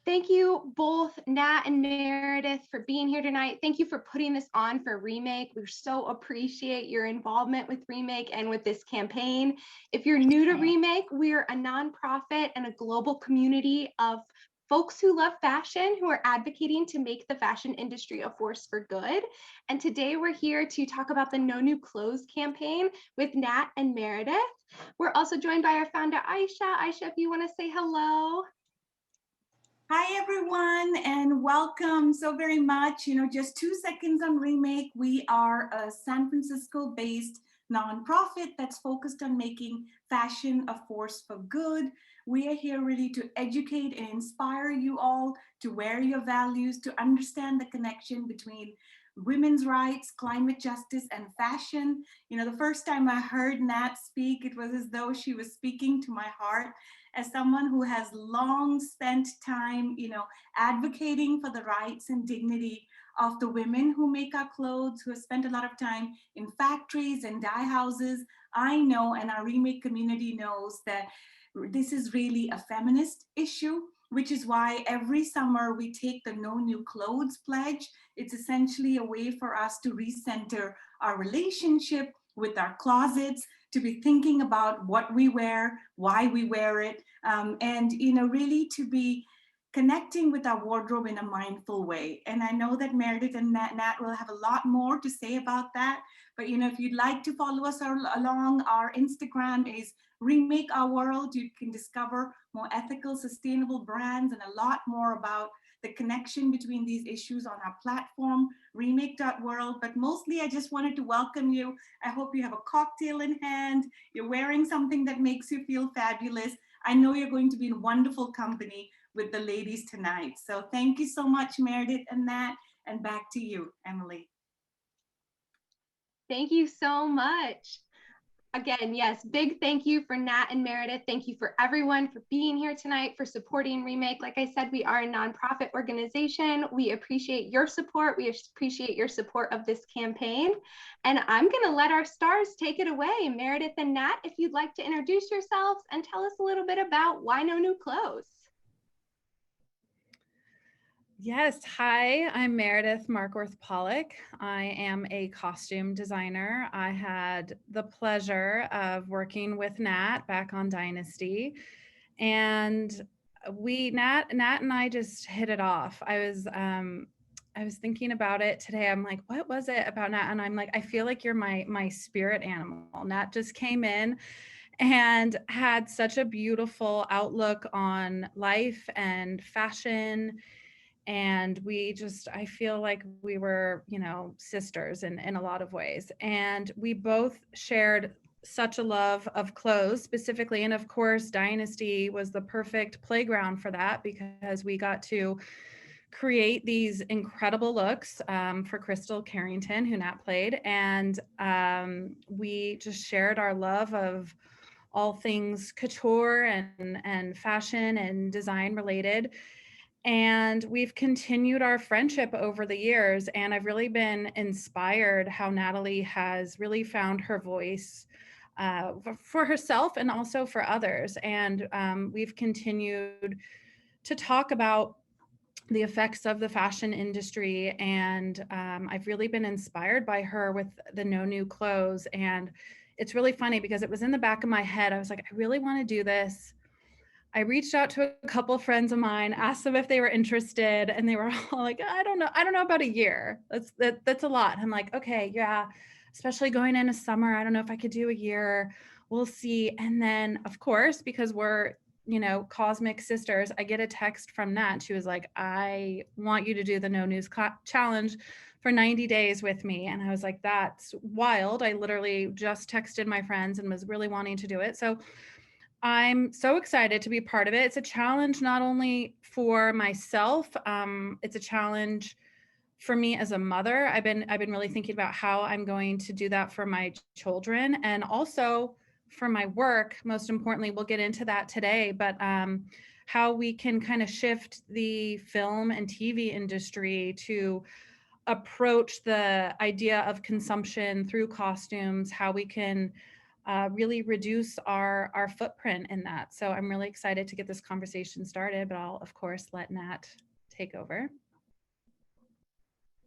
Thank you both, Nat and Meredith, for being here tonight. Thank you for putting this on for Remake. We so appreciate your involvement with Remake and with this campaign. If you're new to Remake, we're a nonprofit and a global community of folks who love fashion, who are advocating to make the fashion industry a force for good. And today we're here to talk about the No New Clothes campaign with Nat and Meredith. We're also joined by our founder, Aisha. Aisha, if you want to say hello. Hi, everyone, and welcome so very much. Just 2 seconds on Remake. We are a San Francisco-based nonprofit that's focused on making fashion a force for good. We are here really to educate and inspire you all to wear your values, to understand the connection between women's rights, climate justice, and fashion. The first time I heard Nat speak, it was as though she was speaking to my heart as someone who has long spent time, advocating for the rights and dignity of the women who make our clothes, who have spent a lot of time in factories and dye houses. I know, and our Remake community knows, that this is really a feminist issue, which is why every summer we take the No New Clothes pledge. It's essentially a way for us to recenter our relationship with our closets, to be thinking about what we wear, why we wear it, and really to be connecting with our wardrobe in a mindful way. And I know that Meredith and Nat will have a lot more to say about that. But if you'd like to follow us along, our Instagram is Remake Our World. You can discover more ethical, sustainable brands and a lot more about the connection between these issues on our platform, remake.world. But mostly I just wanted to welcome you. I hope you have a cocktail in hand. You're wearing something that makes you feel fabulous. I know you're going to be in wonderful company with the ladies tonight. So thank you so much, Meredith and Nat, and back to you, Emily. Thank you so much. Again, yes, big thank you for Nat and Meredith. Thank you for everyone for being here tonight, for supporting Remake. Like I said, we are a nonprofit organization. We appreciate your support. We appreciate your support of this campaign. And I'm going to let our stars take it away. Meredith and Nat, if you'd like to introduce yourselves and tell us a little bit about why no new clothes. Yes, hi, I'm Meredith Markworth-Pollack. I am a costume designer. I had the pleasure of working with Nat back on Dynasty, and Nat and I just hit it off. I was thinking about it today. I'm like, what was it about Nat? And I'm like, I feel like you're my spirit animal. Nat just came in and had such a beautiful outlook on life and fashion, and I feel like we were sisters in a lot of ways, and we both shared such a love of clothes specifically. And of course, Dynasty was the perfect playground for that, because we got to create these incredible looks for Crystal Carrington, who Nat played, and we just shared our love of all things couture and fashion and design related. And we've continued our friendship over the years. And I've really been inspired how Natalie has really found her voice for herself and also for others. And we've continued to talk about the effects of the fashion industry. And I've really been inspired by her with the No New Clothes. And it's really funny because it was in the back of my head. I was like, I really want to do this. I reached out to a couple of friends of mine, asked them if they were interested, and they were all like, I don't know about a year. That's a lot. I'm like, okay, yeah, especially going into summer. I don't know if I could do a year. We'll see. And then, of course, because we're, cosmic sisters, I get a text from Nat. She was like, I want you to do the No News Challenge for 90 days with me. And I was like, that's wild. I literally just texted my friends and was really wanting to do it. So I'm so excited to be part of it. It's a challenge not only for myself, it's a challenge for me as a mother. I've been really thinking about how I'm going to do that for my children, and also for my work. Most importantly, we'll get into that today, but how we can kind of shift the film and TV industry to approach the idea of consumption through costumes, how we can really reduce our footprint in that. So I'm really excited to get this conversation started, but I'll of course let Nat take over.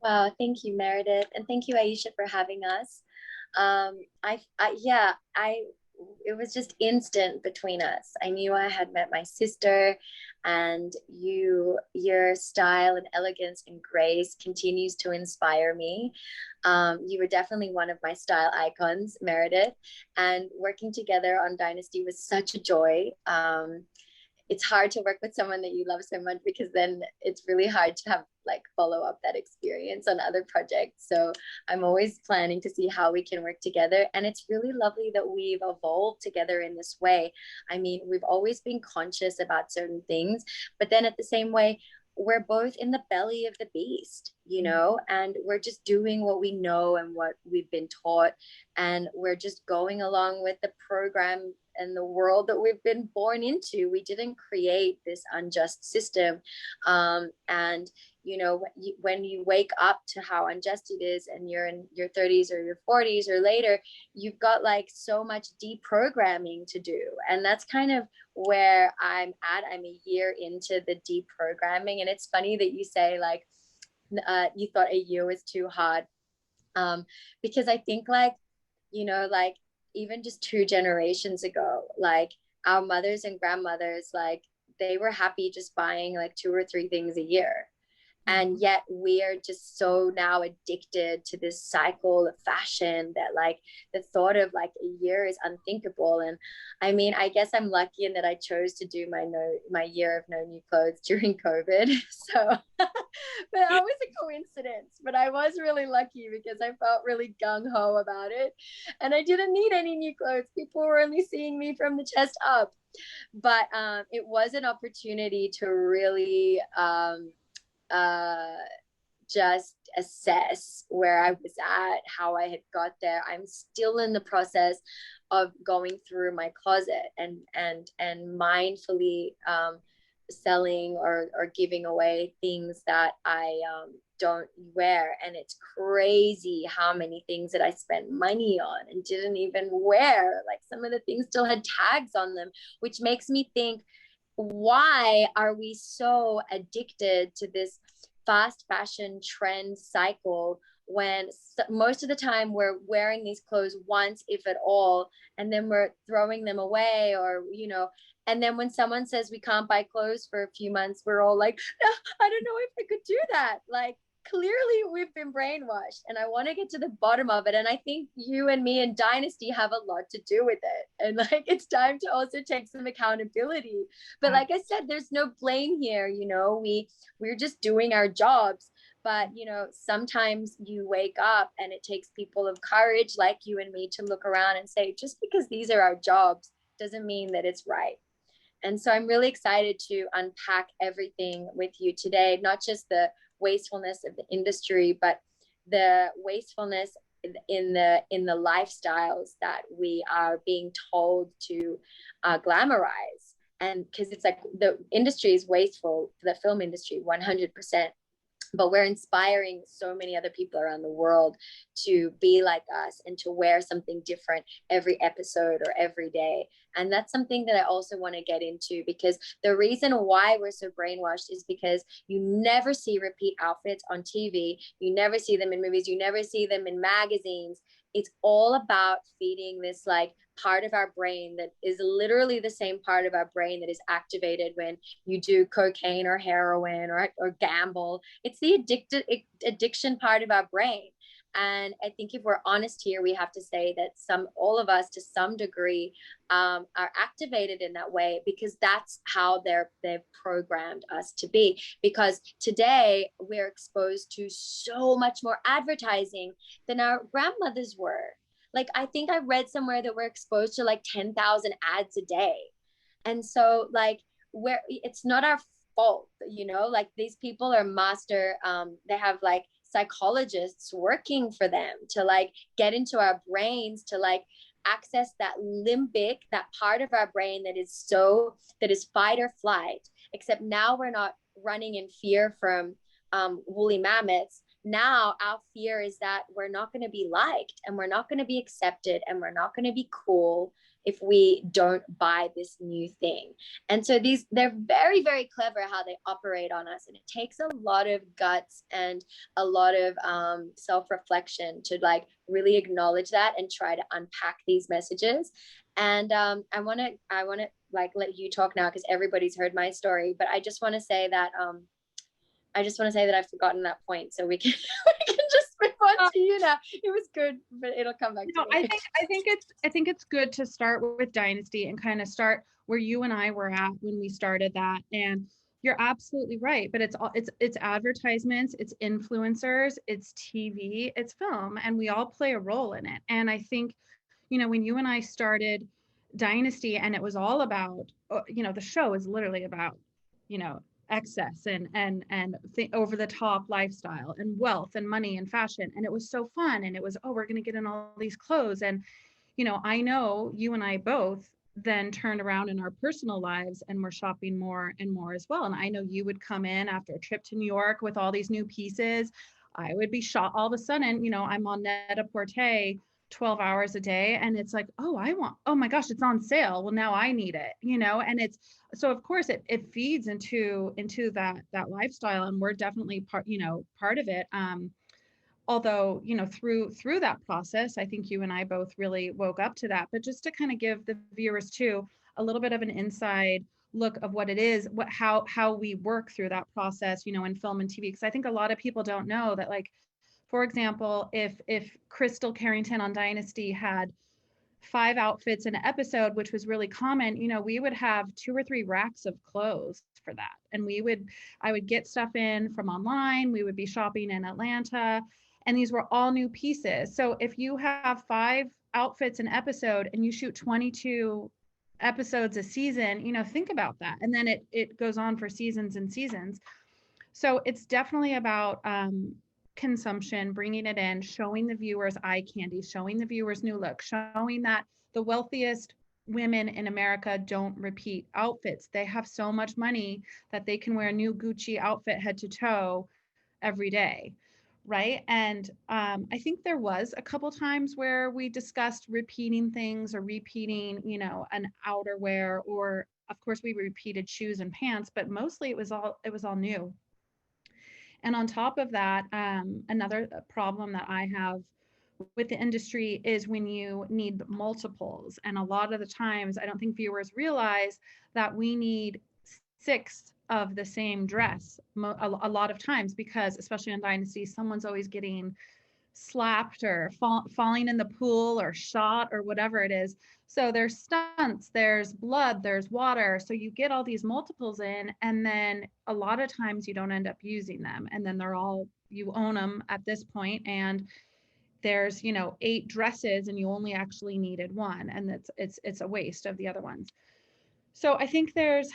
Wow, thank you, Meredith, and thank you, Aisha, for having us. Yeah, it was just instant between us. I knew I had met my sister, and your style and elegance and grace continues to inspire me. You were definitely one of my style icons, Meredith, and working together on Dynasty was such a joy. It's hard to work with someone that you love so much, because then it's really hard to have like follow up that experience on other projects. So I'm always planning to see how we can work together. And it's really lovely that we've evolved together in this way. I mean, we've always been conscious about certain things, but then at the same way, we're both in the belly of the beast, you know, and we're just doing what we know and what we've been taught. And we're just going along with the program and the world that we've been born into. We didn't create this unjust system. And, you know, when you wake up to how unjust it is and you're in your 30s or your 40s or later, you've got like so much deprogramming to do. And that's kind of where I'm at. I'm a year into the deprogramming. And it's funny that you say like, you thought a year was too hard. Because I think like, you know, like even just 2 generations ago, like our mothers and grandmothers, like they were happy just buying like 2 or 3 things a year. And yet we are just so now addicted to this cycle of fashion that like the thought of like a year is unthinkable. And I mean, I guess I'm lucky in that I chose to do my year of no new clothes during COVID. So, but that was a coincidence, but I was really lucky because I felt really gung-ho about it. And I didn't need any new clothes. People were only seeing me from the chest up. But it was an opportunity to really, just assess where I was at, how I had got there. I'm still in the process of going through my closet and mindfully selling or giving away things that I don't wear. And it's crazy how many things that I spent money on and didn't even wear. Like some of the things still had tags on them, which makes me think, why are we so addicted to this fast fashion trend cycle when most of the time we're wearing these clothes once, if at all, and then we're throwing them away, or, you know, and then when someone says we can't buy clothes for a few months, we're all like, no, I don't know if I could do that. Like, clearly we've been brainwashed, and I want to get to the bottom of it. And I think you and me and Dynasty have a lot to do with it. And like, it's time to also take some accountability. But like I said, there's no blame here. You know, we're just doing our jobs. But, you know, sometimes you wake up and it takes people of courage like you and me to look around and say, just because these are our jobs doesn't mean that it's right. And so I'm really excited to unpack everything with you today, not just the wastefulness of the industry, but the wastefulness in the lifestyles that we are being told to glamorize. And because it's like the industry is wasteful, the film industry, 100%. But we're inspiring so many other people around the world to be like us and to wear something different every episode or every day. And that's something that I also want to get into, because the reason why we're so brainwashed is because you never see repeat outfits on TV. You never see them in movies. You never see them in magazines. It's all about feeding this like part of our brain that is literally the same part of our brain that is activated when you do cocaine or heroin or gamble. It's the addiction part of our brain. And I think if we're honest here, we have to say that all of us to some degree are activated in that way, because that's how they've programmed us to be. Because today we're exposed to so much more advertising than our grandmothers were. Like, I think I read somewhere that we're exposed to like 10,000 ads a day. And so like, it's not our fault, you know, like these people are they have like psychologists working for them to like get into our brains, to like access that limbic, that part of our brain that is fight or flight, except now we're not running in fear from woolly mammoths. now our fear is that we're not going to be liked and we're not going to be accepted and we're not going to be cool if we don't buy this new thing. And so they're very, very clever how they operate on us. And it takes a lot of guts and a lot of self-reflection to like really acknowledge that and try to unpack these messages. And I want to like let you talk now because everybody's heard my story, but I just want to say that I've forgotten that point, so we can just move on to you now. It was good, but it'll come back to me. I think it's good to start with Dynasty and kind of start where you and I were at when we started that. And you're absolutely right, but it's advertisements, it's influencers, it's TV, it's film, and we all play a role in it. And I think, you know, when you and I started Dynasty, and it was all about, you know, the show is literally about, you know, excess and over the top lifestyle and wealth and money and fashion, and it was so fun, and it was, oh, we're going to get in all these clothes. And you know, I know you and I both then turned around in our personal lives and we're shopping more and more as well. And I know you would come in after a trip to New York with all these new pieces. I would be shocked all of a sudden, you know, I'm on Net-a-Porter 12 hours a day, and it's like, oh my gosh, it's on sale, well now I need it, you know. And it's so of course it feeds into that lifestyle, and we're definitely part of it. Although, you know, through that process, I think you and I both really woke up to that. But just to kind of give the viewers too a little bit of an inside look of what it is, how we work through that process, you know, in film and TV, because I think a lot of people don't know that, like, for example, if Crystal Carrington on Dynasty had 5 outfits in an episode, which was really common, you know, we would have 2 or 3 racks of clothes for that. And I would get stuff in from online. We would be shopping in Atlanta, and these were all new pieces. So if you have 5 outfits an episode and you shoot 22 episodes a season, you know, think about that. And then it goes on for seasons and seasons. So it's definitely about consumption, bringing it in, showing the viewers eye candy, showing the viewers new looks, showing that the wealthiest women in America don't repeat outfits. They have so much money that they can wear a new Gucci outfit head to toe every day, right? And I think there was a couple times where we discussed repeating things or repeating, you know, an outerwear, or of course we repeated shoes and pants, but mostly it was all new. And on top of that, another problem that I have with the industry is when you need multiples. And a lot of the times, I don't think viewers realize that we need 6 of the same dress a lot of times, because especially on Dynasty, someone's always getting slapped or falling in the pool or shot or whatever it is. So there's stunts, there's blood, there's water. So you get all these multiples in, and then a lot of times you don't end up using them. And then you own them at this point, and there's, you know, 8 dresses and you only actually needed 1. And it's a waste of the other ones. So I think there's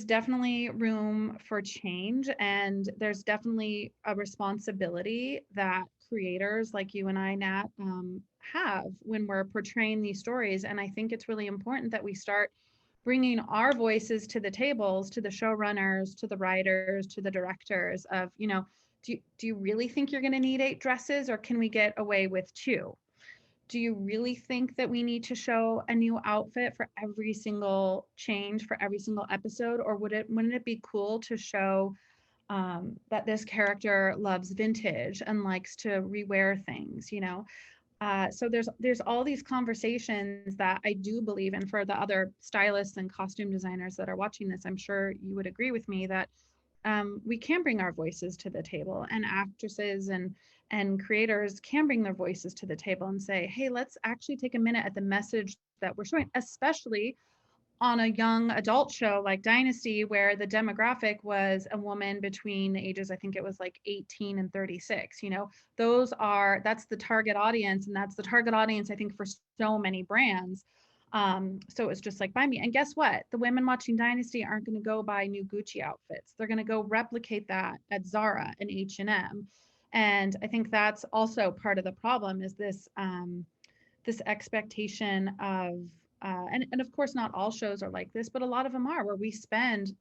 definitely room for change, and there's definitely a responsibility that creators like you and I, Nat, have when we're portraying these stories. And I think it's really important that we start bringing our voices to the tables, to the showrunners, to the writers, to the directors of, you know, do you really think you're going to need 8 dresses, or can we get away with 2? Do you really think that we need to show a new outfit for every single change, for every single episode? Or wouldn't it be cool to show that this character loves vintage and likes to rewear things, you know? So there's all these conversations that I do believe in. For the other stylists and costume designers that are watching this, I'm sure you would agree with me that we can bring our voices to the table, and actresses and creators can bring their voices to the table and say, hey, let's actually take a minute at the message that we're showing, especially on a young adult show like Dynasty, where the demographic was a woman between the ages, I think it was like 18 and 36. You know, that's the target audience, and that's the target audience, I think, for so many brands. So it's just like, buy me. And guess what? The women watching Dynasty aren't going to go buy new Gucci outfits. They're going to go replicate that at Zara and H&M. And I think that's also part of the problem, is this this expectation of, and of course not all shows are like this, but a lot of them are, where we spend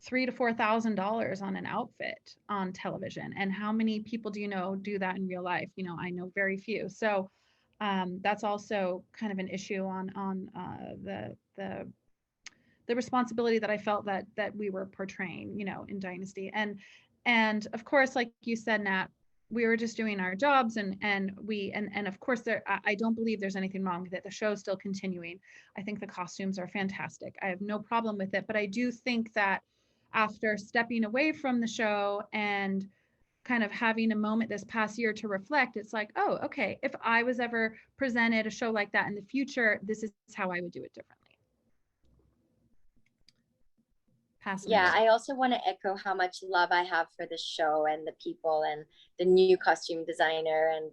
$3,000 to $4,000 on an outfit on television. And how many people do you know do that in real life? You know, I know very few. So that's also kind of an issue on the responsibility that I felt that we were portraying, you know, in Dynasty. And of course, like you said, Nat, we were just doing our jobs, and of course I don't believe there's anything wrong with it. The show's still continuing. I think the costumes are fantastic. I have no problem with it, but I do think that after stepping away from the show and kind of having a moment this past year to reflect, it's like, oh, okay, if I was ever presented a show like that in the future, this is how I would do it differently. Yeah, I also want to echo how much love I have for the show and the people and the new costume designer and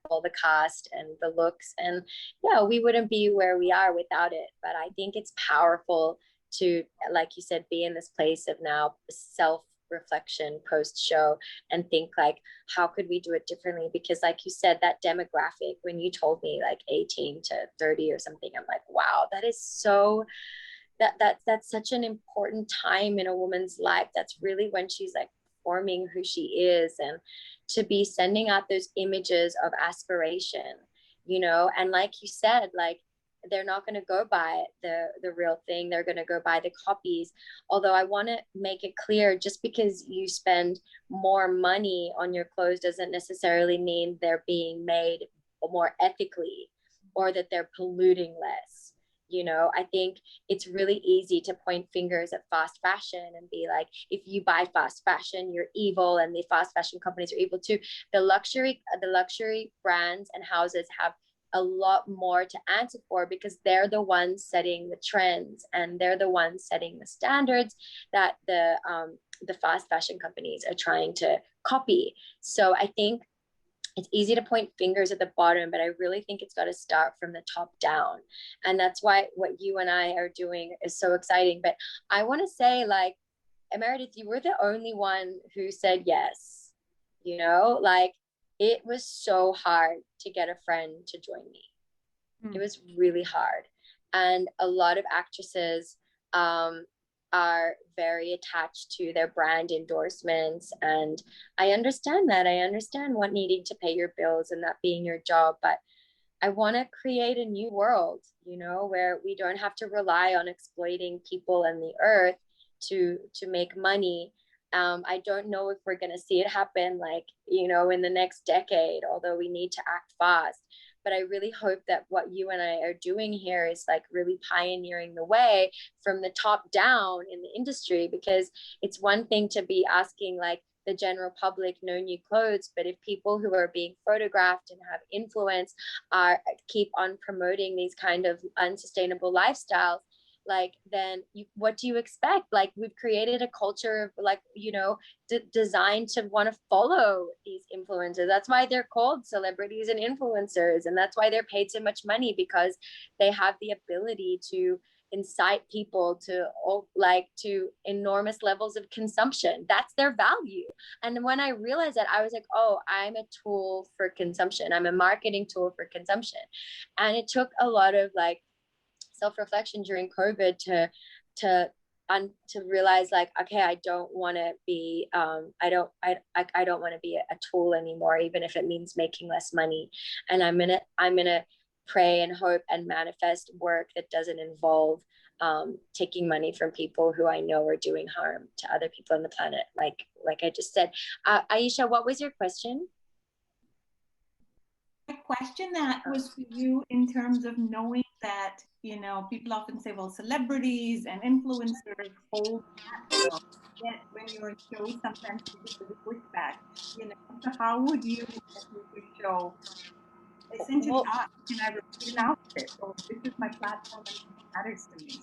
all the cast and the looks. And yeah, we wouldn't be where we are without it. But I think it's powerful to, like you said, be in this place of now self-reflection post-show and think like, how could we do it differently? Because like you said, that demographic, when you told me like 18 to 30 or something, I'm like, wow, that is so... that's such an important time in a woman's life. That's really when she's like forming who she is, and to be sending out those images of aspiration, you know. And like you said, like they're not going to go by the real thing. They're going to go by the copies. Although I want to make it clear, just because you spend more money on your clothes doesn't necessarily mean they're being made more ethically or that they're polluting less. You know, I think it's really easy to point fingers at fast fashion and be like, if you buy fast fashion, you're evil, and the fast fashion companies are evil too. The luxury brands and houses have a lot more to answer for, because they're the ones setting the trends and they're the ones setting the standards that the fast fashion companies are trying to copy. So I think it's easy to point fingers at the bottom, but I really think it's got to start from the top down. And that's why what you and I are doing is so exciting. But I want to say, like, Meredith, you were the only one who said yes. You know, like, it was so hard to get a friend to join me. It was really hard. And a lot of actresses are very attached to their brand endorsements. And I understand that. I understand what needing to pay your bills and that being your job. But I want to create a new world, you know, where we don't have to rely on exploiting people and the earth to make money. I don't know if we're going to see it happen, like, you know, in the next decade, although we need to act fast. But I really hope that what you and I are doing here is like really pioneering the way from the top down in the industry, because it's one thing to be asking like the general public no new clothes, but if people who are being photographed and have influence keep on promoting these kind of unsustainable lifestyles, like, then what do you expect? Like, we've created a culture of, like, you know, designed to want to follow these influencers. That's why they're called celebrities and influencers, and that's why they're paid so much money, because they have the ability to incite people to enormous levels of consumption. That's their value. And when I realized that, I was like, oh, I'm a tool for consumption. I'm a marketing tool for consumption. And it took a lot of like self-reflection during COVID to realize, like, okay, I don't want to be I don't want to be a tool anymore, even if it means making less money. And I'm gonna pray and hope and manifest work that doesn't involve taking money from people who I know are doing harm to other people on the planet, like I just said. Aisha, what was your question? My question that was for you, in terms of knowing that, you know, people often say, well, celebrities and influencers hold that, yet when you're in shows, sometimes people do the pushback, you know. So how would you show essentially, can I repeat an outfit? Or this is my platform and it matters to me?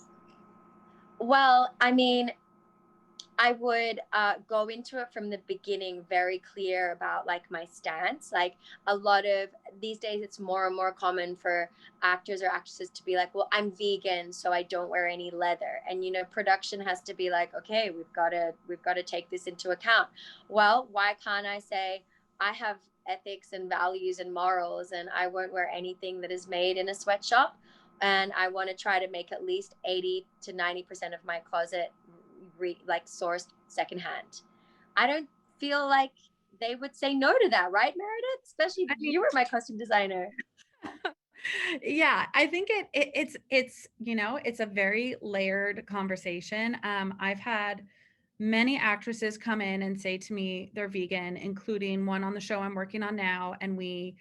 Well, I mean, I would go into it from the beginning very clear about like my stance. Like, a lot of these days, it's more and more common for actors or actresses to be like, well, I'm vegan, so I don't wear any leather. And, you know, production has to be like, okay, we've got to take this into account. Well, why can't I say I have ethics and values and morals, and I won't wear anything that is made in a sweatshop, and I want to try to make at least 80 to 90% of my closet sourced secondhand. I don't feel like they would say no to that, right, Meredith? Especially you were my costume designer. Yeah, I think it's you know, it's a very layered conversation. I've had many actresses come in and say to me they're vegan, including one on the show I'm working on now, and we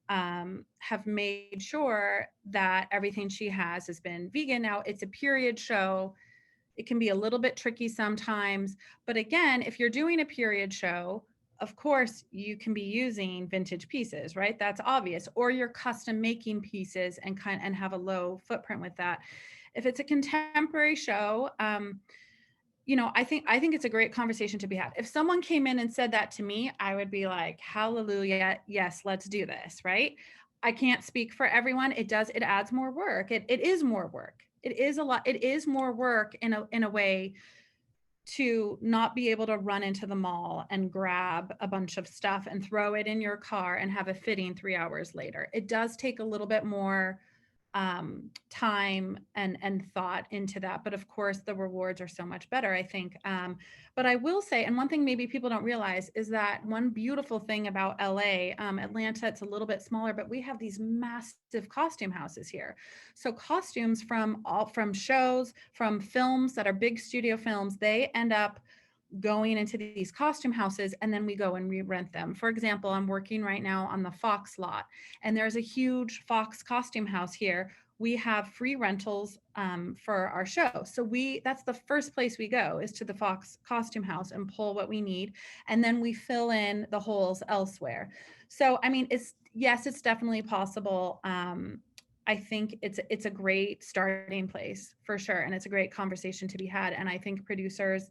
have made sure that everything she has been vegan. Now it's a period show. It can be a little bit tricky sometimes, but again, if you're doing a period show, of course you can be using vintage pieces, right? That's obvious. Or you're custom making pieces and have a low footprint with that. If it's a contemporary show, you know, I think it's a great conversation to be had. If someone came in and said that to me, I would be like, hallelujah, yes, let's do this, right? I can't speak for everyone. It adds more work. It is more work. It is a lot. It is more work in a way to not be able to run into the mall and grab a bunch of stuff and throw it in your car and have a fitting 3 hours later. It does take a little bit more time and thought into that. But of course, the rewards are so much better, I think. But I will say, and one thing maybe people don't realize is that one beautiful thing about LA, Atlanta, it's a little bit smaller, but we have these massive costume houses here. So costumes from shows, from films that are big studio films, they end up going into these costume houses, and then we go and re-rent them. For example, I'm working right now on the Fox lot, and there's a huge Fox costume house here. We have free rentals for our show. So that's the first place we go, is to the Fox costume house and pull what we need. And then we fill in the holes elsewhere. So, I mean, it's definitely possible. I think it's a great starting place for sure. And it's a great conversation to be had. And I think producers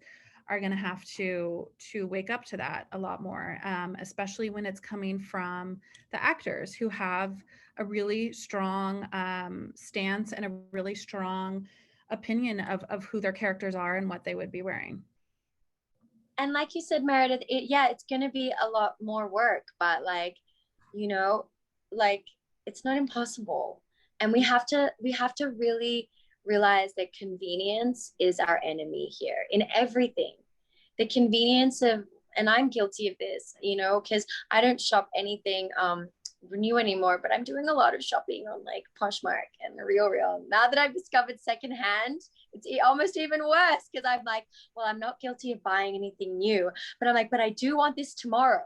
are going to have to wake up to that a lot more, especially when it's coming from the actors who have a really strong stance and a really strong opinion of who their characters are and what they would be wearing. And like you said, Meredith, it's going to be a lot more work, but like, you know, like it's not impossible. And we have to really realize that convenience is our enemy here in everything. The convenience of, and I'm guilty of this, you know, because I don't shop anything new anymore, but I'm doing a lot of shopping on like Poshmark and the Real. Now that I've discovered secondhand, it's almost even worse, because I'm like, well, I'm not guilty of buying anything new, but I'm like, but I do want this tomorrow.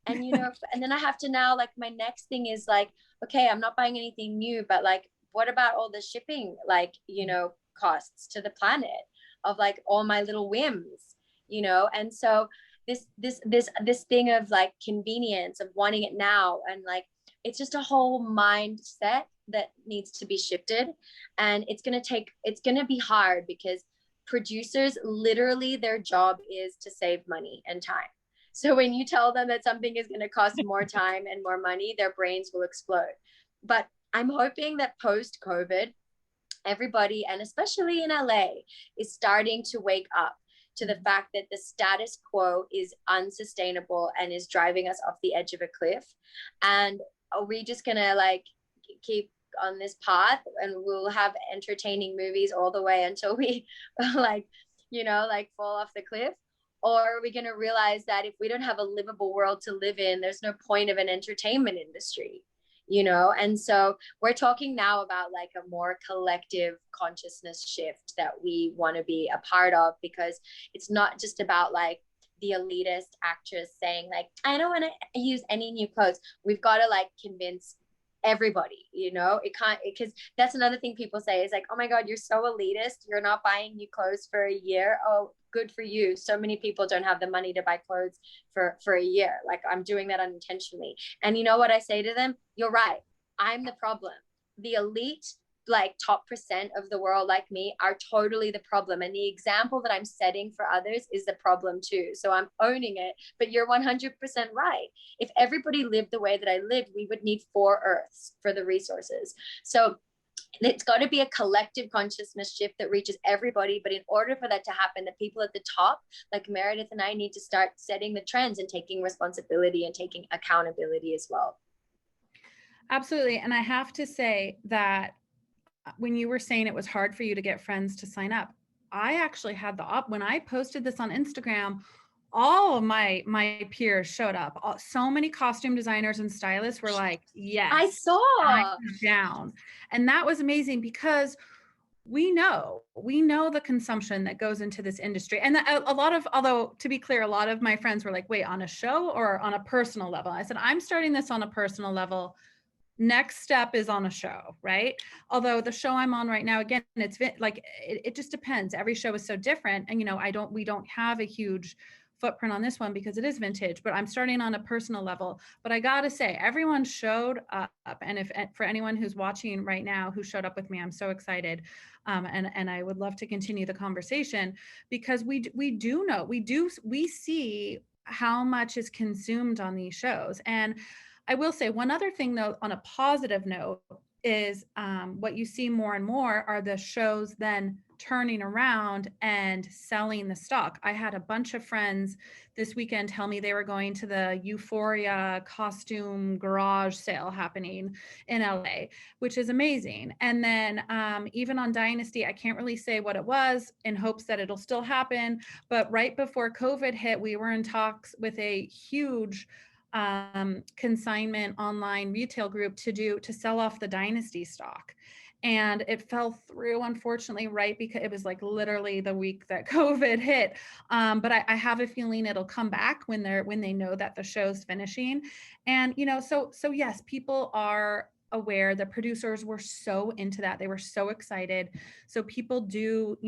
And, you know, and then I have to now, like, my next thing is like, okay, I'm not buying anything new, but like, what about all the shipping, like, you know, costs to the planet of like all my little whims, you know? And so this thing of like convenience of wanting it now, and like, it's just a whole mindset that needs to be shifted. And it's going to be hard, because producers, literally their job is to save money and time. So when you tell them that something is going to cost more time and more money, their brains will explode. But I'm hoping that post-COVID, everybody, and especially in LA, is starting to wake up to the fact that the status quo is unsustainable and is driving us off the edge of a cliff. And are we just going to like keep on this path, and we'll have entertaining movies all the way until we like, you know, like fall off the cliff? Or are we going to realize that if we don't have a livable world to live in, there's no point of an entertainment industry, you know? And so we're talking now about like a more collective consciousness shift that we want to be a part of, because it's not just about like the elitist actress saying like, I don't want to use any new clothes. We've got to like convince everybody, you know? It can't, because that's another thing people say is like, oh my God, you're so elitist, you're not buying new clothes for a year. Oh, good for you. So many people don't have the money to buy clothes for a year. Like, I'm doing that unintentionally. And you know what I say to them? You're right. I'm the problem. The elite, like top % of the world like me, are totally the problem. And the example that I'm setting for others is the problem too. So I'm owning it, but you're 100% right. If everybody lived the way that I lived, we would need 4 Earths for the resources. So it's got to be a collective consciousness shift that reaches everybody. But in order for that to happen, the people at the top, like Meredith and I, need to start setting the trends and taking responsibility and taking accountability as well. Absolutely. And I have to say that when you were saying it was hard for you to get friends to sign up, I actually had when I posted this on Instagram, all of my peers showed up. So many costume designers and stylists were like, yes, I saw. I'm down. And that was amazing because we know the consumption that goes into this industry. And a lot of, although to be clear, a lot of my friends were like, wait, on a show or on a personal level? I said, I'm starting this on a personal level. Next step is on a show, right? Although the show I'm on right now, again, it's like, it just depends. Every show is so different. And, we don't have a huge footprint on this one because it is vintage, but I'm starting on a personal level. But I gotta say, everyone showed up. And for anyone who's watching right now who showed up with me, I'm so excited. And I would love to continue the conversation because we see how much is consumed on these shows. And I will say one other thing though, on a positive note, is what you see more and more are the shows then turning around and selling the stock. I had a bunch of friends this weekend tell me they were going to the Euphoria costume garage sale happening in LA, which is amazing. And then even on Dynasty, I can't really say what it was in hopes that it'll still happen. But right before COVID hit, we were in talks with a huge consignment online retail group to sell off the Dynasty stock. And it fell through, unfortunately, right? Because it was like literally the week that COVID hit. But I have a feeling it'll come back when they know that the show's finishing. And, so yes, people are aware. The producers were so into that. They were so excited. So people do,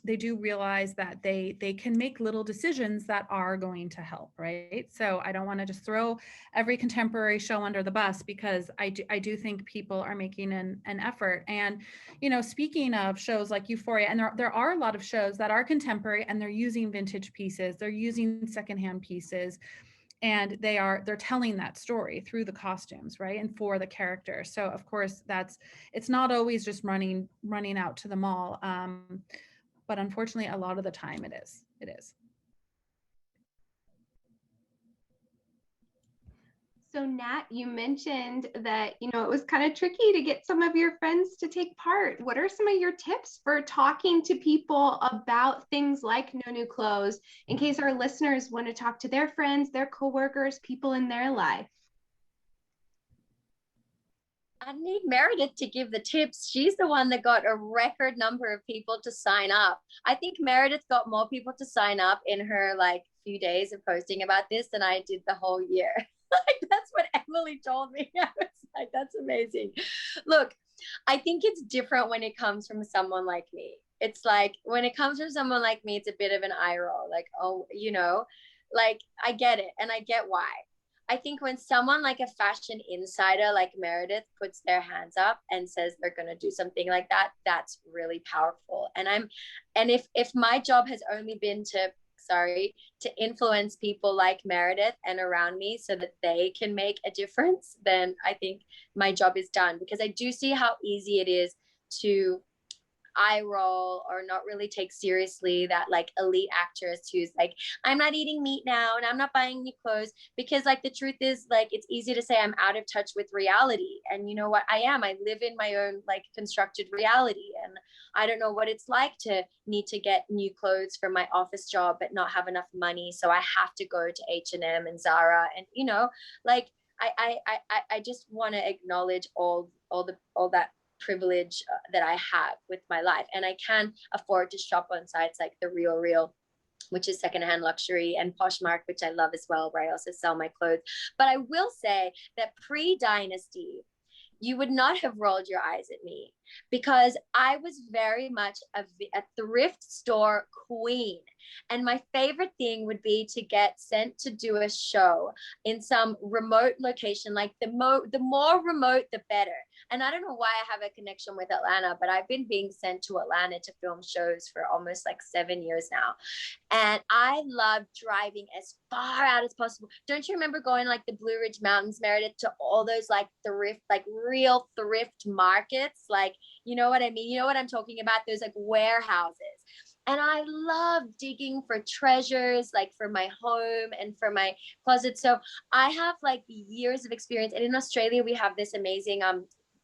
they do realize that they can make little decisions that are going to help, right? So I don't want to just throw every contemporary show under the bus because I do think people are making an effort. And, speaking of shows like Euphoria, and there are a lot of shows that are contemporary and they're using vintage pieces, they're using secondhand pieces. And they're telling that story through the costumes, right? And for the characters. So of course it's not always just running out to the mall. But unfortunately, a lot of the time it is. So Nat, you mentioned that, it was kind of tricky to get some of your friends to take part. What are some of your tips for talking to people about things like No New Clothes in case our listeners want to talk to their friends, their coworkers, people in their life? I need Meredith to give the tips. She's the one that got a record number of people to sign up. I think Meredith got more people to sign up in her few days of posting about this than I did the whole year. That's what Emily told me. I was like, that's amazing. Look, I think it's different when it comes from someone like me. It's like when it comes from someone like me, it's a bit of an eye roll. Like, oh, I get it and I get why. I think when someone like a fashion insider like Meredith puts their hands up and says they're going to do something like that, that's really powerful. And if my job has only been to influence people like Meredith and around me so that they can make a difference, then I think my job is done, because I do see how easy it is to eye roll or not really take seriously that elite actress who's like, I'm not eating meat now and I'm not buying new clothes, because the truth is it's easy to say I'm out of touch with reality. And you know what? I live in my own constructed reality, and I don't know what it's like to need to get new clothes for my office job but not have enough money, so I have to go to H&M and Zara, and I just want to acknowledge all that privilege that I have with my life. And I can afford to shop on sites like The Real, which is secondhand luxury, and Poshmark, which I love as well, where I also sell my clothes. But I will say that pre-Dynasty, you would not have rolled your eyes at me, because I was very much a thrift store queen. And my favorite thing would be to get sent to do a show in some remote location, the more remote, the better. And I don't know why I have a connection with Atlanta, but I've been being sent to Atlanta to film shows for almost 7 years now. And I love driving as far out as possible. Don't you remember going the Blue Ridge Mountains, Meredith, to all those thrift, real thrift markets? You know what I mean? You know what I'm talking about? Those warehouses. And I love digging for treasures, for my home and for my closet. So I have years of experience. And in Australia, we have this amazing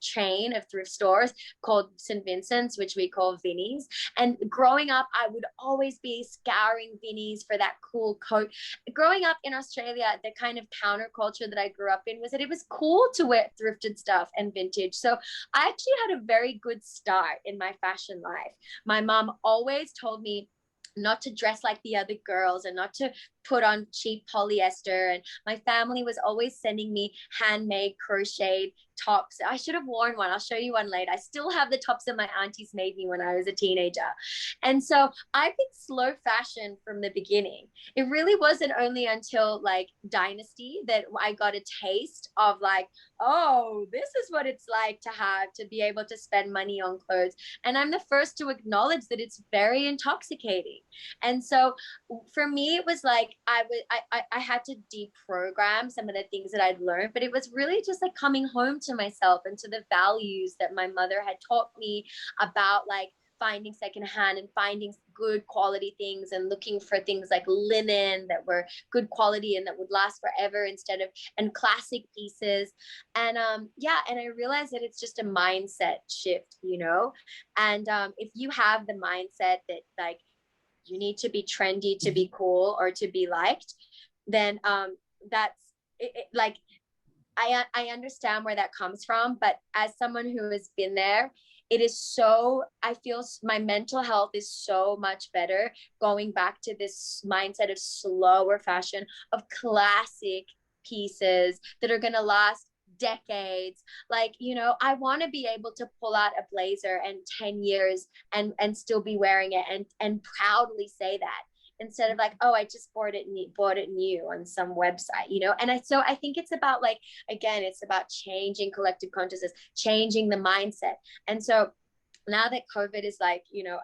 chain of thrift stores called St. Vincent's, which we call Vinnie's. And growing up, I would always be scouring Vinnie's for that cool coat. Growing up in Australia, the kind of counterculture that I grew up in was that it was cool to wear thrifted stuff and vintage. So I actually had a very good start in my fashion life. My mom always told me not to dress like the other girls and not to put on cheap polyester. And my family was always sending me handmade crocheted tops. I should have worn one. I'll show you one later. I still have the tops that my aunties made me when I was a teenager. And so I picked slow fashion from the beginning. It really wasn't only until like Dynasty that I got a taste of like, oh, this is what it's like to be able to spend money on clothes. And I'm the first to acknowledge that it's very intoxicating. And so for me, it was like I had to deprogram some of the things that I'd learned, but it was really just like coming home to myself and to the values that my mother had taught me about like finding secondhand and finding good quality things and looking for things like linen that were good quality and that would last forever and classic pieces. And and I realized that it's just a mindset shift, you know? And if you have the mindset that like you need to be trendy to be cool or to be liked, then that's like I understand where that comes from, but as someone who has been there, it is so, I feel my mental health is so much better going back to this mindset of slower fashion, of classic pieces that are going to last decades. Like, you know, I want to be able to pull out a blazer and 10 years and still be wearing it and proudly say that, instead of like, oh, I just bought it new on some website, you know? And so I think it's about like, again, it's about changing collective consciousness, changing the mindset. And so now that COVID is like, you know,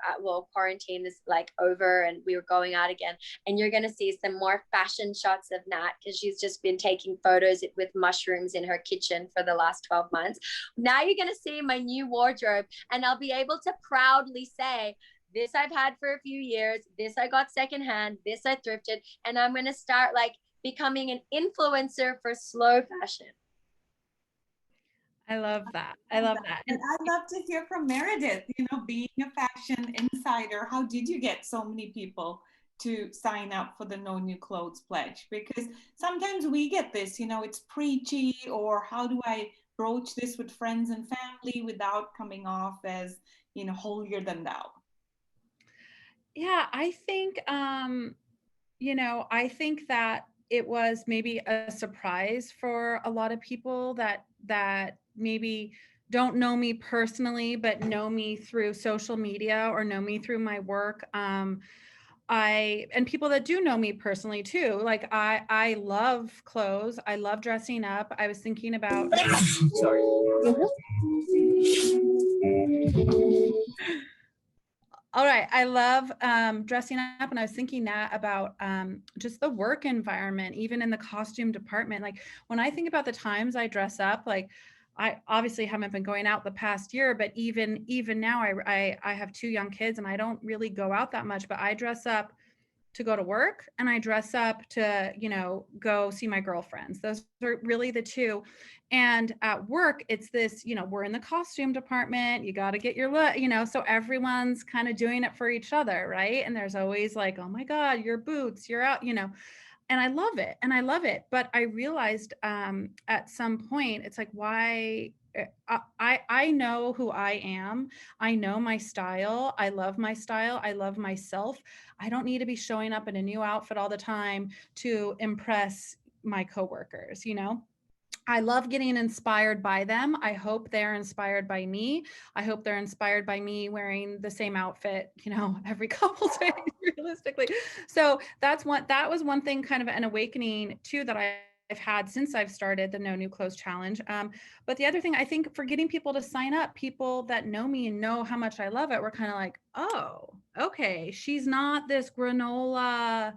quarantine is like over and we were going out again, and you're going to see some more fashion shots of Nat because she's just been taking photos with mushrooms in her kitchen for the last 12 months. Now you're going to see my new wardrobe, and I'll be able to proudly say, this I've had for a few years, this I got secondhand, this I thrifted, and I'm going to start like becoming an influencer for slow fashion. I love that. I love that. And I'd love to hear from Meredith, you know, being a fashion insider, how did you get so many people to sign up for the No New Clothes Pledge? Because sometimes we get this, you know, it's preachy, or how do I broach this with friends and family without coming off as, you know, holier than thou? Yeah, I think, you know, I think that it was maybe a surprise for a lot of people that maybe don't know me personally, but know me through social media or know me through my work. And people that do know me personally too, like I love clothes. I love dressing up. I was thinking about, sorry. All right. I love dressing up, and I was thinking that about just the work environment, even in the costume department. Like when I think about the times I dress up, like I obviously haven't been going out the past year, but even now I have 2 young kids and I don't really go out that much, but I dress up to go to work and I dress up to, you know, go see my girlfriends. Those are really the two. And at work, it's this, you know, we're in the costume department, you got to get your look, you know, so everyone's kind of doing it for each other. Right. And there's always like, oh my God, your boots, you're out, you know, and I love it. And I love it. But I realized at some point, it's like, why? I know who I am. I know my style. I love my style. I love myself. I don't need to be showing up in a new outfit all the time to impress my coworkers, you know? I love getting inspired by them. I hope they're inspired by me. I hope they're inspired by me wearing the same outfit, you know, every couple days, realistically. So that was one thing, kind of an awakening too, that I've had since I've started the No New Clothes Challenge. But the other thing, I think, for getting people to sign up, people that know me and know how much I love it, we're kind of like, oh, okay, she's not this granola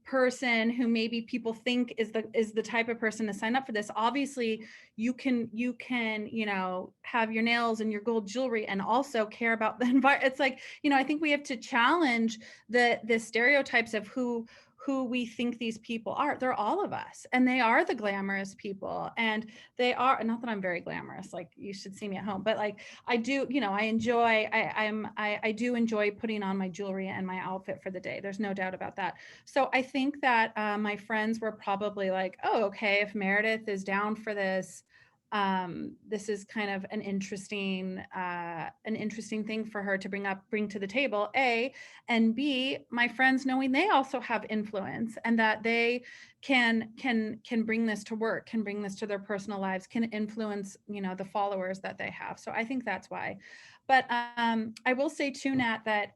person who maybe people think is the type of person to sign up for this. Obviously you can, you know, have your nails and your gold jewelry and also care about the environment. It's like, you know, I think we have to challenge the stereotypes of who who we think these people are. They're all of us, and they are the glamorous people, and they are, not that I'm very glamorous, like you should see me at home, but like I do, you know, I do enjoy putting on my jewelry and my outfit for the day. There's no doubt about that. So I think that my friends were probably like, oh, okay, if Meredith is down for this, this is kind of an interesting thing for her to bring to the table, A, and B, my friends knowing they also have influence and that they can bring this to work, can bring this to their personal lives, can influence, you know, the followers that they have. So I think that's why. But I will say too, Nat, that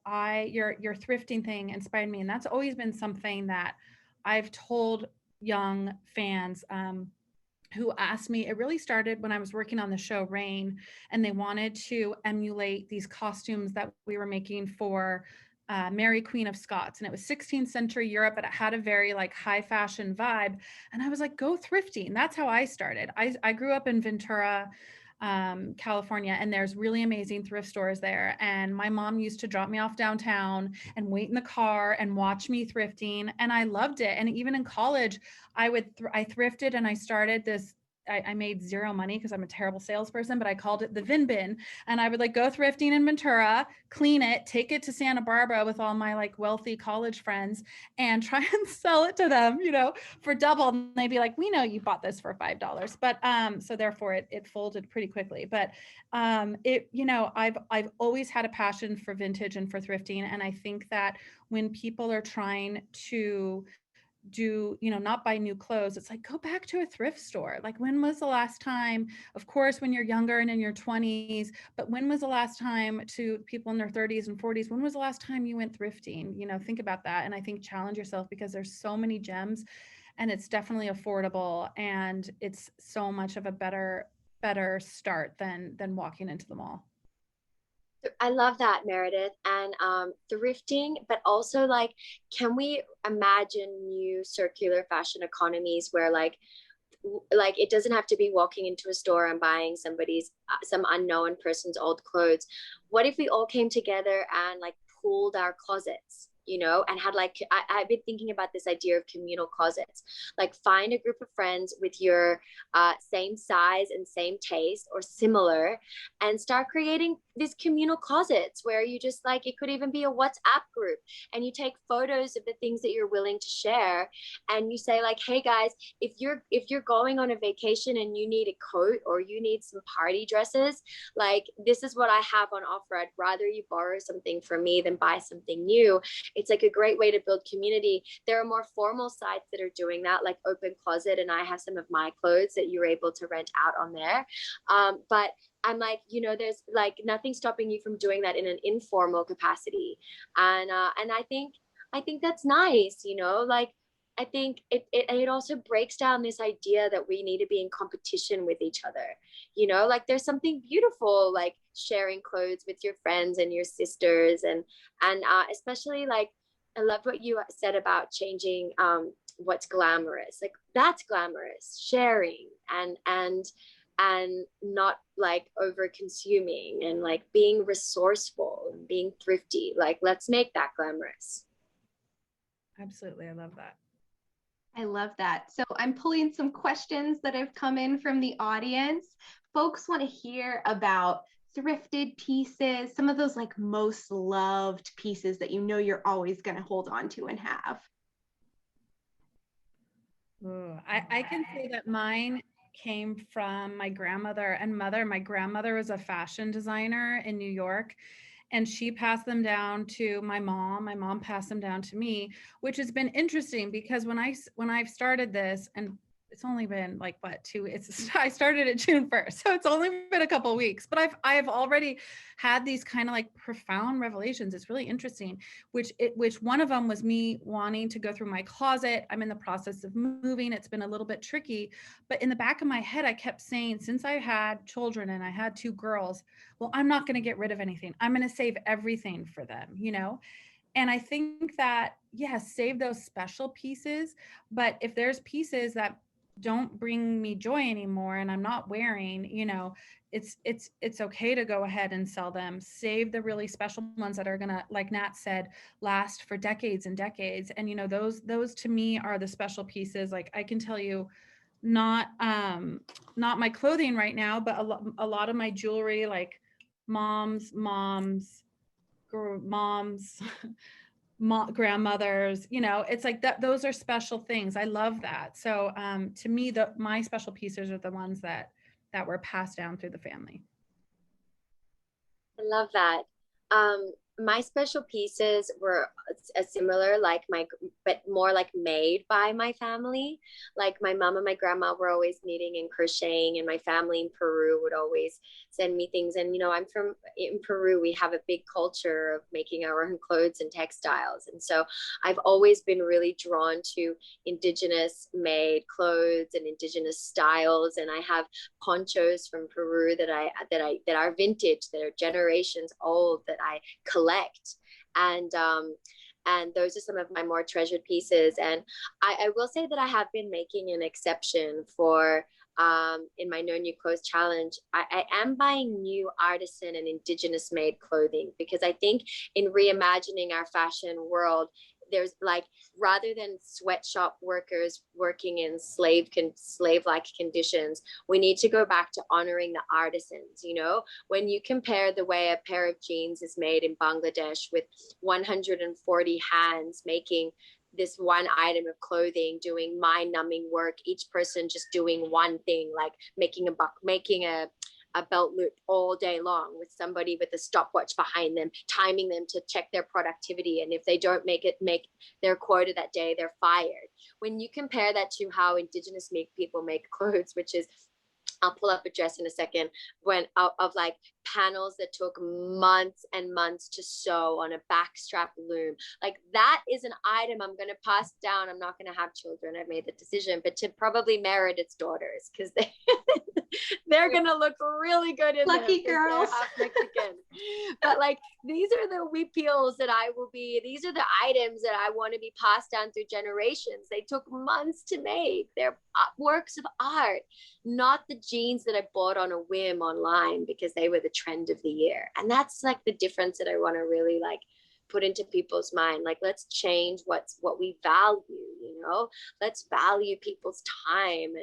your thrifting thing inspired me, and that's always been something that I've told young fans who asked me. It really started when I was working on the show Rain, and they wanted to emulate these costumes that we were making for Mary Queen of Scots. And it was 16th century Europe, but it had a very like high fashion vibe. And I was like, go thrifting. That's how I started. I grew up in Ventura, California, and there's really amazing thrift stores there. And my mom used to drop me off downtown and wait in the car and watch me thrifting. And I loved it. And even in college, I thrifted, and I started this. I made zero money because I'm a terrible salesperson, but I called it the Vin Bin. And I would like go thrifting in Ventura, clean it, take it to Santa Barbara with all my like wealthy college friends and try and sell it to them, you know, for double. And they'd be like, we know you bought this for $5. But so therefore it folded pretty quickly. But you know, I've always had a passion for vintage and for thrifting. And I think that when people are trying to do, you know, not buy new clothes, it's like, go back to a thrift store. Like, when was the last time, of course, when you're younger and in your 20s, but when was the last time, to people in their 30s and 40s, when was the last time you went thrifting? You know, think about that. And I think challenge yourself, because there's so many gems, and it's definitely affordable, and it's so much of a better start than walking into the mall. I love that, Meredith. And thrifting, but also like, can we imagine new circular fashion economies where like it doesn't have to be walking into a store and buying some unknown person's old clothes. What if we all came together and like pooled our closets, you know, and had like, I've been thinking about this idea of communal closets. Like, find a group of friends with your same size and same taste or similar, and start creating these communal closets where you just like, it could even be a WhatsApp group, and you take photos of the things that you're willing to share, and you say like, hey guys, if you're going on a vacation and you need a coat or you need some party dresses, like, this is what I have on offer. I'd rather you borrow something from me than buy something new. It's like a great way to build community. There are more formal sites that are doing that, like Open Closet, and I have some of my clothes that you're able to rent out on there. But I'm like, you know, there's like nothing stopping you from doing that in an informal capacity. And I think that's nice, you know, like, I think it also breaks down this idea that we need to be in competition with each other. You know, like, there's something beautiful like sharing clothes with your friends and your sisters, and especially like, I loved what you said about changing what's glamorous. Like, that's glamorous, sharing and not like over consuming, and like being resourceful and being thrifty. Like, let's make that glamorous. Absolutely. I love that. I love that. So I'm pulling some questions that have come in from the audience. Folks want to hear about thrifted pieces, some of those like most loved pieces that you know you're always going to hold on to and have. Ooh, I can say that mine came from my grandmother and mother. My grandmother was a fashion designer in New York, and she passed them down to my mom. My mom passed them down to me, which has been interesting, because when I've started this, and it's only been like what, I started it June 1st, so it's only been a couple of weeks, but I've already had these kind of like profound revelations. It's really interesting, which one of them was me wanting to go through my closet. I'm in the process of moving. It's been a little bit tricky, but in the back of my head, I kept saying, since I had children and I had 2 girls, well, I'm not going to get rid of anything. I'm going to save everything for them, you know? And I think that, yes, save those special pieces, but if there's pieces that don't bring me joy anymore and I'm not wearing, you know, it's okay to go ahead and sell them. Save the really special ones that are gonna, like Nat said, last for decades and decades. And you know, those to me are the special pieces. Like I can tell you, not not my clothing right now, but a lot of my jewelry, like moms, grandmothers, you know, it's like that, those are special things. I love that. So to me, my special pieces are the ones that were passed down through the family. I love that. My special pieces were a similar, like but more like made by my family. Like my mom and my grandma were always knitting and crocheting, and my family in Peru would always send me things. And, you know, in Peru, we have a big culture of making our own clothes and textiles. And so I've always been really drawn to indigenous made clothes and indigenous styles. And I have ponchos from Peru that are vintage, that are generations old, that I collect. And those are some of my more treasured pieces. And I will say that I have been making an exception for in my No New Clothes Challenge. I am buying new artisan and indigenous made clothing, because I think in reimagining our fashion world, there's like, rather than sweatshop workers working in slave-like conditions, we need to go back to honoring the artisans. You know, when you compare the way a pair of jeans is made in Bangladesh with 140 hands making this one item of clothing, doing mind-numbing work, each person just doing one thing, like making a belt loop all day long, with somebody with a stopwatch behind them, timing them to check their productivity. And if they don't make their quota that day, they're fired. When you compare that to how indigenous people make clothes, which is, I'll pull up a dress in a second, when of like panels that took months and months to sew on a backstrap loom. Like that is an item I'm going to pass down. I'm not going to have children. I've made the decision, but to probably Meredith's daughters, because they're going to look really good in Lucky them, girls. they're half Mexican. But like, these are the weepiels that these are the items that I want to be passed down through generations. They took months to make. They're works of art, not the jeans that I bought on a whim online because they were the trend of the year. And that's like the difference that I want to really like put into people's mind. Like, let's change what we value, you know, let's value people's time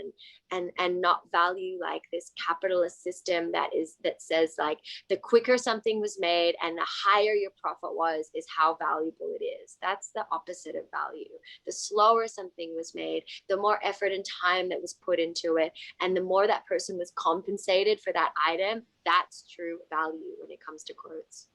and not value like this capitalist system that says like the quicker something was made and the higher your profit was is how valuable it is. That's the opposite of value. The slower something was made, the more effort and time that was put into it, and the more that person was compensated for that item, that's true value when it comes to clothes.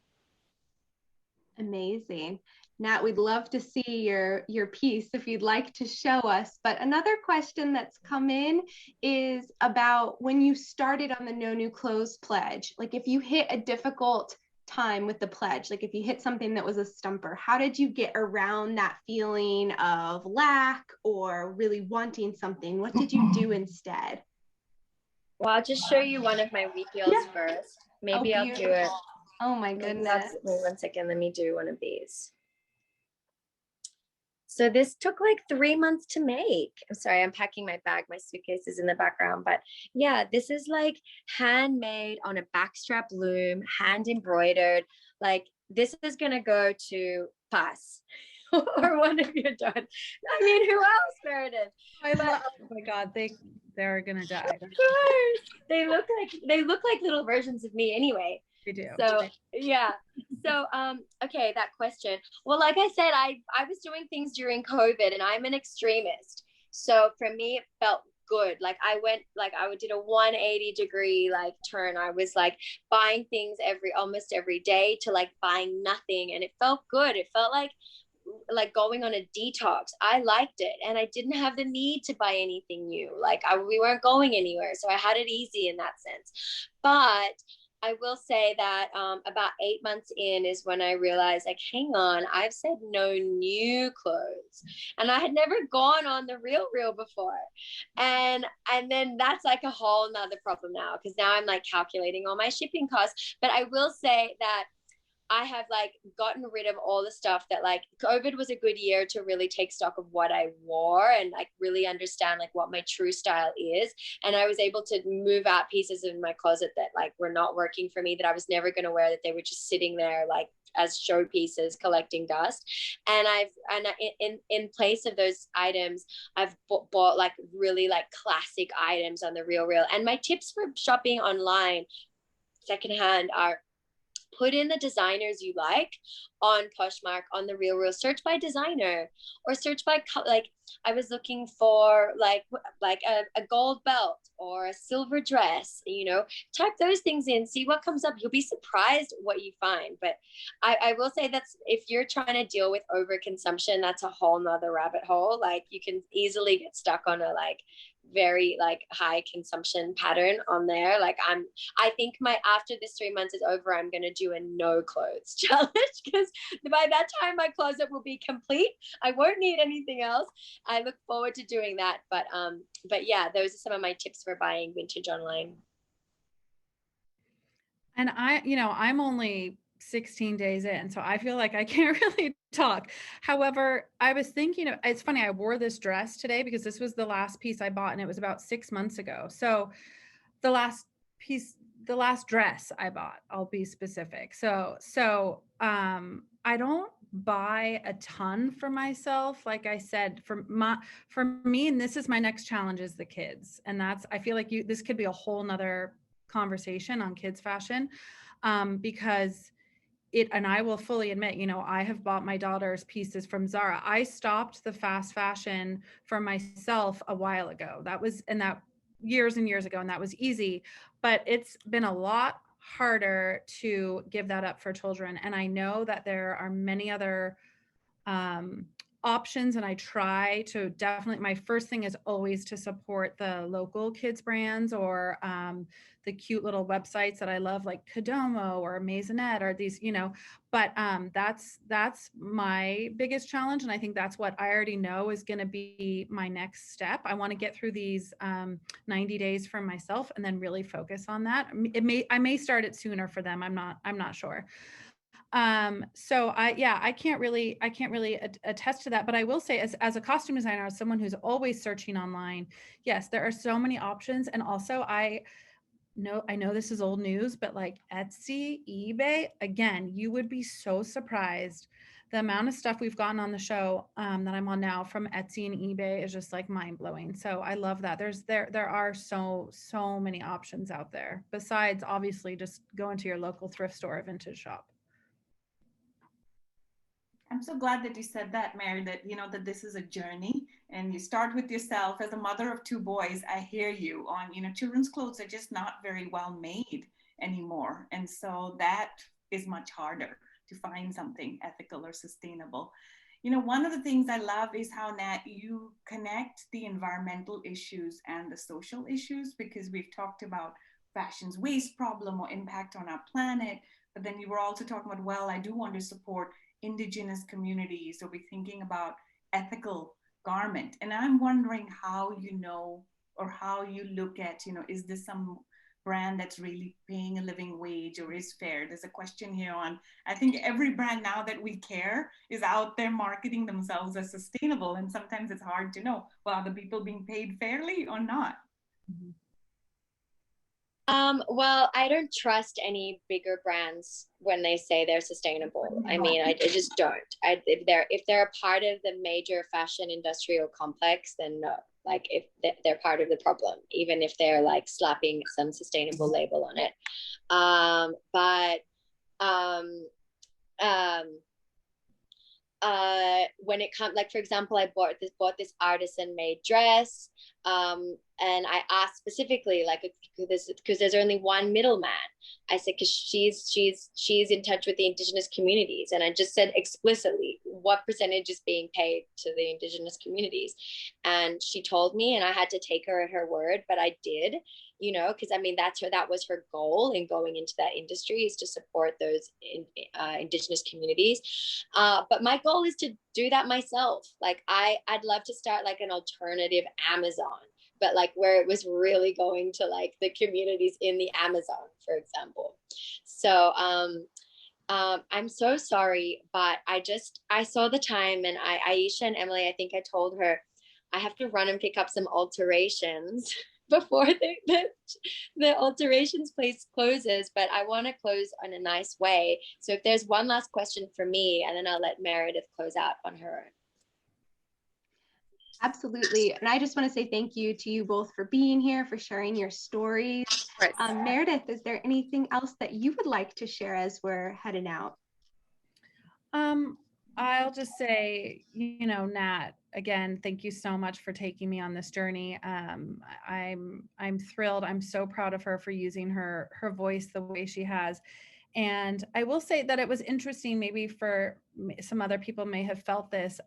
Amazing. Nat, we'd love to see your piece if you'd like to show us. But another question that's come in is about when you started on the No New Clothes pledge. Like if you hit a difficult time with the pledge, like if you hit something that was a stumper, how did you get around that feeling of lack or really wanting something? What did you do instead? Well, I'll just show you one of my weepiels first. Maybe I'll do it. Oh my goodness. Wait 1 second. Let me do one of these. So this took like 3 months to make. I'm sorry, I'm packing my bag. My suitcase is in the background. But yeah, this is like handmade on a backstrap loom, hand embroidered. Like this is going to go to Pass or one of your daughters. I mean, who else, Meredith? Oh my God, they're going to die. Of course. They look like little versions of me anyway. They do. So yeah. So okay, that question. Well, like I said, I was doing things during COVID, and I'm an extremist. So for me, it felt good. Like I did a 180-degree like turn. I was like buying things almost every day to like buying nothing, and it felt good. It felt like going on a detox. I liked it, and I didn't have the need to buy anything new. Like we weren't going anywhere, so I had it easy in that sense. But I will say that about 8 months in is when I realized, like, hang on, I've said no new clothes, and I had never gone on the Real before, and then that's like a whole nother problem now, because now I'm like calculating all my shipping costs. But I will say that I have like gotten rid of all the stuff that, like, COVID was a good year to really take stock of what I wore and like really understand like what my true style is. And I was able to move out pieces in my closet that like were not working for me, that I was never going to wear, that they were just sitting there like as showpieces collecting dust. And in place of those items, I've bought like really like classic items on the Real. And my tips for shopping online secondhand are: put in the designers you like on Poshmark, on the Real, search by designer, or search by, like, I was looking for like a gold belt or a silver dress, you know, type those things in, see what comes up. You'll be surprised what you find. But I will say that's, if you're trying to deal with overconsumption, that's a whole nother rabbit hole. Like, you can easily get stuck on a like very like high consumption pattern on there. Like, I think after this 3 months is over, I'm going to do a no clothes challenge, because by that time my closet will be complete. I won't need anything else. I look forward to doing that. But yeah, those are some of my tips for buying vintage online. And I'm only 16 days in, so I feel like I can't really talk. However, I was thinking it's funny, I wore this dress today because this was the last piece I bought, and it was about 6 months ago. So the last dress I bought, I'll be specific. So I don't buy a ton for myself. Like I said, for me, and this is my next challenge, is the kids. And I feel like this could be a whole nother conversation on kids fashion, because and I will fully admit, I have bought my daughter's pieces from Zara. I stopped the fast fashion for myself a while ago. That years and years ago, and that was easy, but it's been a lot harder to give that up for children. And I know that there are many other options, and I try to definitely, my first thing is always to support the local kids brands, or the cute little websites that I love, like Kodomo or Maisonette, or these, but that's my biggest challenge. And I think that's what I already know is going to be my next step. I want to get through these 90 days for myself and then really focus on that. I may start it sooner for them. I'm not sure. So I can't really attest to that, but I will say, as a costume designer, as someone who's always searching online, yes, there are so many options. And also I know this is old news, but like Etsy, eBay, again, you would be so surprised. The amount of stuff we've gotten on the show that I'm on now from Etsy and eBay is just like mind blowing. So I love that. There are so many options out there, besides obviously just going to your local thrift store or vintage shop. I'm so glad that you said that, Mary, that that this is a journey, and you start with yourself. As a mother of 2 boys, I hear you on, children's clothes are just not very well made anymore. And so that is much harder to find something ethical or sustainable. One of the things I love is how, Nat, you connect the environmental issues and the social issues, because we've talked about fashion's waste problem or impact on our planet. But then you were also talking about, well, I do want to support Indigenous communities, so we're thinking about ethical garment. And I'm wondering how or how you look at, is this some brand that's really paying a living wage or is fair? There's a question here on, I think every brand now that we care is out there marketing themselves as sustainable. And sometimes it's hard to know, well, are the people being paid fairly or not? Mm-hmm. Well, I don't trust any bigger brands when they say they're sustainable. I mean, I just don't. If they're a part of the major fashion industrial complex, then no. Like, if they're part of the problem, even if they're like slapping some sustainable label on it. When it comes, like, for example, I bought this artisan made dress, and I asked specifically, like, because there's only one middleman. I said, because she's in touch with the Indigenous communities, and I just said explicitly what percentage is being paid to the Indigenous communities, and she told me, and I had to take her at her word, but I did, because I mean that was her goal in going into that industry, is to support those Indigenous communities. But my goal is to do that myself. Like, I'd love to start like an alternative Amazon, but like where it was really going to like the communities in the Amazon, for example. So I'm so sorry, but I saw the time, and Aisha and Emily, I think I told her I have to run and pick up some alterations before the alterations place closes, but I want to close on a nice way. So if there's one last question for me, and then I'll let Meredith close out on her own. Absolutely. And I just want to say thank you to you both for being here, for sharing your stories. Meredith, is there anything else that you would like to share as we're heading out? I'll just say, you know, Nat, again, thank you so much for taking me on this journey. I'm thrilled. I'm so proud of her for using her voice the way she has. And I will say that it was interesting, maybe for some other people may have felt this.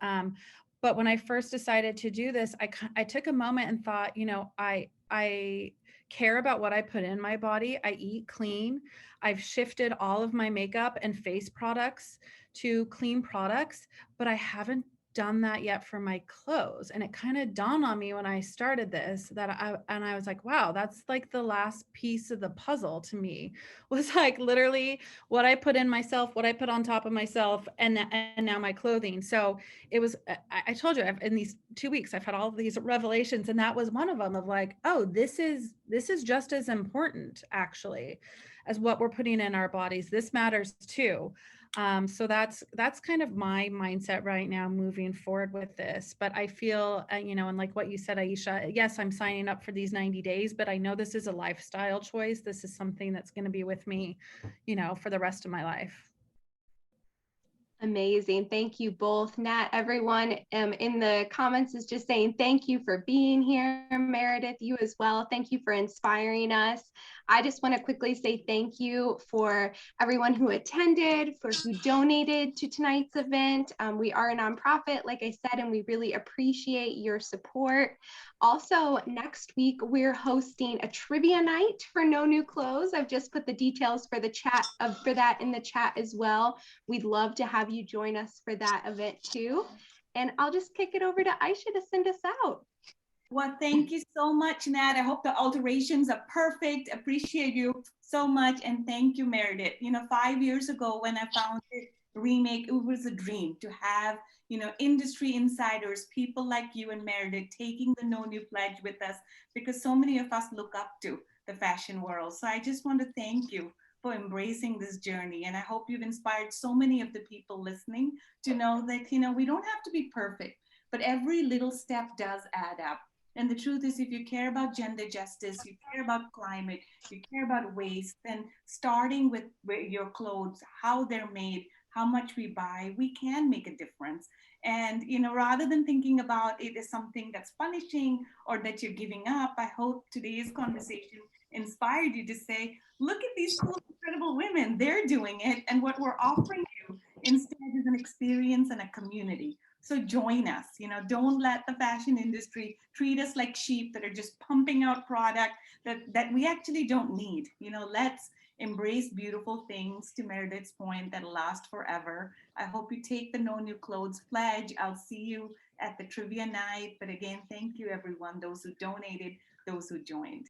But when I first decided to do this, I took a moment and thought, you know, I care about what I put in my body. I eat clean. I've shifted all of my makeup and face products to clean products, but I haven't done that yet for my clothes. And it kind of dawned on me when I started this that I was like, wow, that's like the last piece of the puzzle to me, was like literally what I put in myself, what I put on top of myself, and now my clothing. So it was, I told you, in these 2 weeks, I've had all of these revelations, and that was one of them, of like, oh, this is just as important actually as what we're putting in our bodies. This matters too. So that's kind of my mindset right now moving forward with this. But I feel, you know, and like what you said, Aisha, yes, I'm signing up for these 90 days, but I know this is a lifestyle choice. This is something that's going to be with me, you know, for the rest of my life. Amazing. Thank you both. Nat, everyone in the comments is just saying thank you for being here. Meredith, you as well. Thank you for inspiring us. I just want to quickly say thank you for everyone who attended, for who donated to tonight's event. We are a nonprofit, like I said, and we really appreciate your support. Also, next week, we're hosting a trivia night for No New Clothes. I've just put the details for the chat for that in the chat as well. We'd love to have you join us for that event too. And I'll just kick it over to Aisha to send us out. Well, thank you so much, Nat. I hope the alterations are perfect. Appreciate you so much. And thank you, Meredith. You know, 5 years ago when I founded Remake, it was a dream to have, you know, industry insiders, people like you and Meredith taking the No New Pledge with us, because so many of us look up to the fashion world. So I just want to thank you for embracing this journey. And I hope you've inspired so many of the people listening to know that, you know, we don't have to be perfect, but every little step does add up. And the truth is, if you care about gender justice, you care about climate, you care about waste, then starting with your clothes, how they're made, how much we buy, we can make a difference. And, you know, rather than thinking about it as something that's punishing or that you're giving up, I hope today's conversation inspired you to say, look at these cool, incredible women, they're doing it. And what we're offering you instead is an experience and a community. So join us, you know, don't let the fashion industry treat us like sheep that are just pumping out product that we actually don't need. You know, let's embrace beautiful things, to Meredith's point, that'll last forever. I hope you take the No New Clothes pledge. I'll see you at the trivia night. But again, thank you everyone, those who donated, those who joined.